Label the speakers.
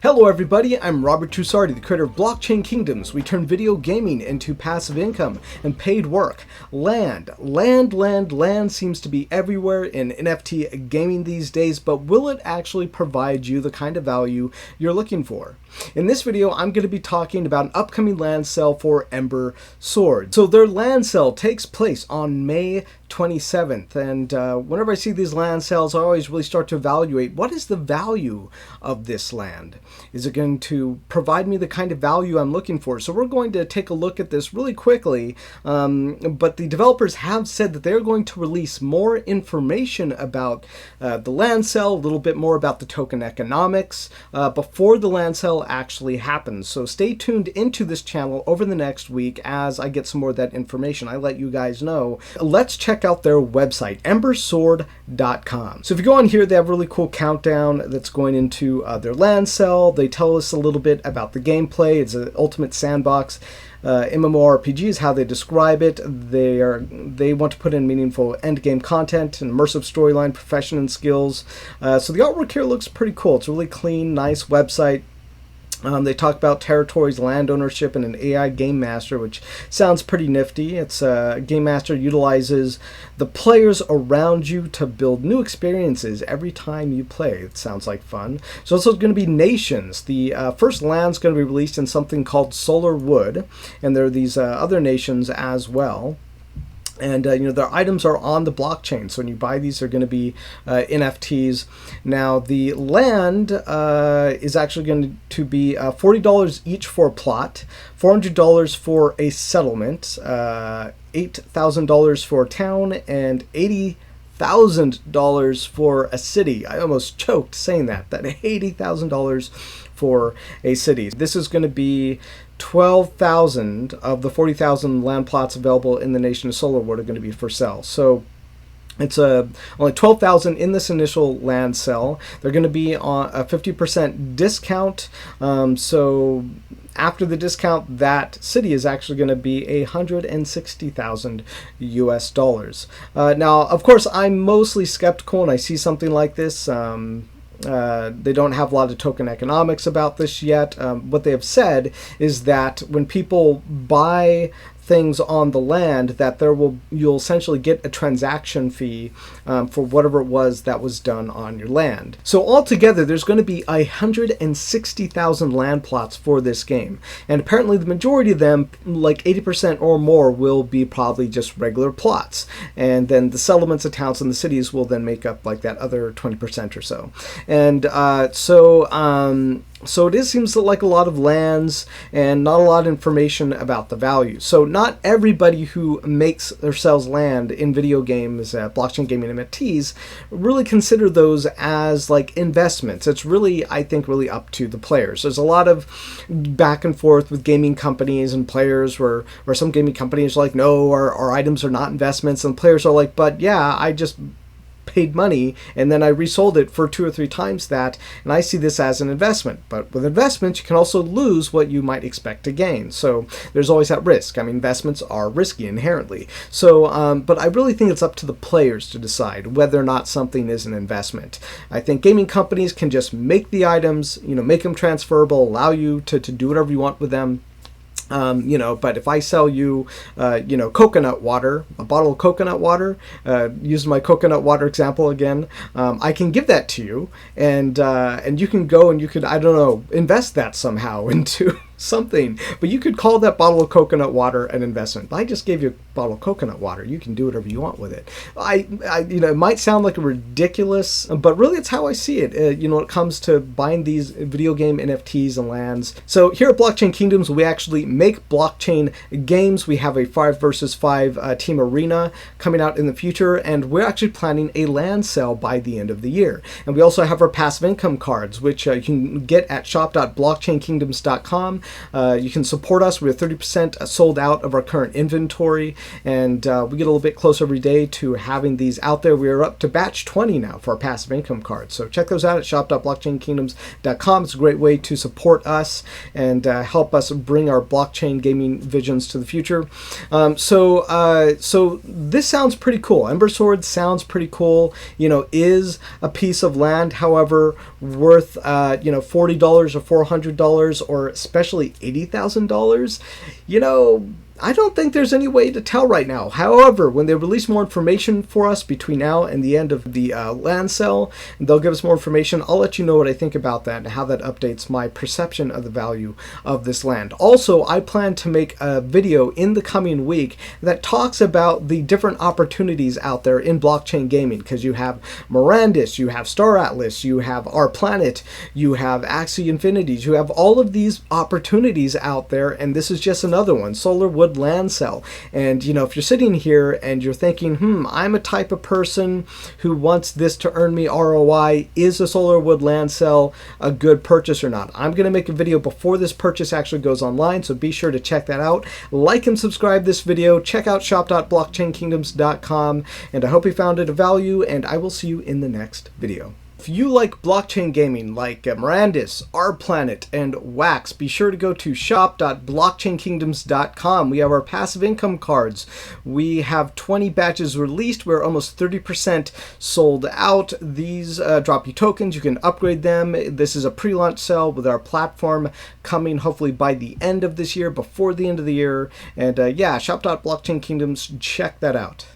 Speaker 1: Hello everybody, I'm Robert Trussardi, the creator of Blockchain Kingdoms. We turn video gaming into passive income and paid work. Land seems to be everywhere in NFT gaming these days, but will it actually provide you the kind of value you're looking for? In this video, I'm going to be talking about an upcoming land sale for Embersword. So their land sale takes place on May 27th, and whenever I see these land sales, I always really start to evaluate what is the value of this land. Is it going to provide me the kind of value I'm looking for? So we're going to take a look at this really quickly, but the developers have said that they're going to release more information about the land sale, a little bit more about the token economics before the land sale actually happens. So stay tuned into this channel over the next week as I get some more of that information. I let you guys know. Let's check out their website, Embersword.com. So if you go on here, they have a really cool countdown that's going into their land sale. They tell us a little bit about the gameplay. It's an ultimate sandbox MMORPG is how they describe it. They want to put in meaningful end-game content, and immersive storyline, profession, and skills. So the artwork here looks pretty cool. It's a really clean, nice website. They talk about territories, land ownership, and an AI game master, which sounds pretty nifty. It's a game master utilizes the players around you to build new experiences every time you play. It sounds like fun. So also going to be nations. The first land's going to be released in something called Solar Wood, and there are these other nations as well. And their items are on the blockchain, so when you buy these, they're going to be NFTs. Now, the land is actually going to be $40 each for a plot, $400 for a settlement, $8,000 for a town, and $80,000 for a city. I almost choked saying that $80,000 for a city. This is going to be 12,000 of the 40,000 land plots available in the nation of Solarwood are going to be for sale. So it's only 12,000 in this initial land sale. They're going to be on a 50% discount. So after the discount, that city is actually going to be $160,000 US dollars. Now, of course, I'm mostly skeptical when I see something like this. They don't have a lot of token economics about this yet. What they have said is that when people buy things on the land, that you'll essentially get a transaction fee for whatever it was that was done on your land. So altogether, there's going to be 160,000 land plots for this game, and apparently the majority of them, like 80% or more, will be probably just regular plots, and then the settlements, the towns, and the cities will then make up like that other 20% or so. And so it seems like a lot of lands and not a lot of information about the value. So not everybody who makes or sells land in video games, blockchain gaming NFTs, really consider those as like investments. It's really, I think, really up to the players. There's a lot of back and forth with gaming companies and players where some gaming companies are like, no, our items are not investments, and players are like, but yeah, I just paid money and then I resold it for 2 or 3 times that, and I see this as an investment. But with investments, you can also lose what you might expect to gain. So there's always that risk. I mean, investments are risky inherently. So, but I really think it's up to the players to decide whether or not something is an investment. I think gaming companies can just make the items, make them transferable, allow you to do whatever you want with them. But if I sell you, coconut water, a bottle of coconut water, using my coconut water example again, I can give that to you, and you can go and you could, I don't know, invest that somehow into something, but you could call that bottle of coconut water an investment. I just gave you a bottle of coconut water. You can do whatever you want with it. It might sound like a ridiculous, but really it's how I see it. When it comes to buying these video game NFTs and lands. So here at Blockchain Kingdoms, we actually make blockchain games. We have a 5 versus 5 team arena coming out in the future, and we're actually planning a land sale by the end of the year. And we also have our passive income cards, which you can get at shop.blockchainkingdoms.com. You can support us. We're 30% sold out of our current inventory, and we get a little bit closer every day to having these out there. We are up to batch 20 now for our passive income cards, so check those out at shop.blockchainkingdoms.com. It's a great way to support us and help us bring our blockchain gaming visions to the future. So this sounds pretty cool. Embersword sounds pretty cool. Is a piece of land, however, worth $40 or $400 or especially $80,000? I don't think there's any way to tell right now. However, when they release more information for us between now and the end of the land sale, and they'll give us more information, I'll let you know what I think about that and how that updates my perception of the value of this land. Also, I plan to make a video in the coming week that talks about the different opportunities out there in blockchain gaming, because you have Mirandus, you have Star Atlas, you have Our Planet, you have Axie Infinities, you have all of these opportunities out there, and this is just another one, Solarwood land sell. And if you're sitting here and you're thinking, I'm a type of person who wants this to earn me ROI, is a Solarwood land sell a good purchase or not? I'm going to make a video before this purchase actually goes online, so be sure to check that out. Like and subscribe this video. Check out shop.blockchainkingdoms.com, and I hope you found it of value, and I will see you in the next video. If you like blockchain gaming like Mirandus, Our Planet, and Wax, be sure to go to shop.blockchainkingdoms.com. We have our passive income cards. We have 20 batches released. We're almost 30% sold out. These drop you tokens. You can upgrade them. This is a pre-launch sale with our platform coming hopefully by the end of this year, before the end of the year. And yeah, shop.blockchainkingdoms, check that out.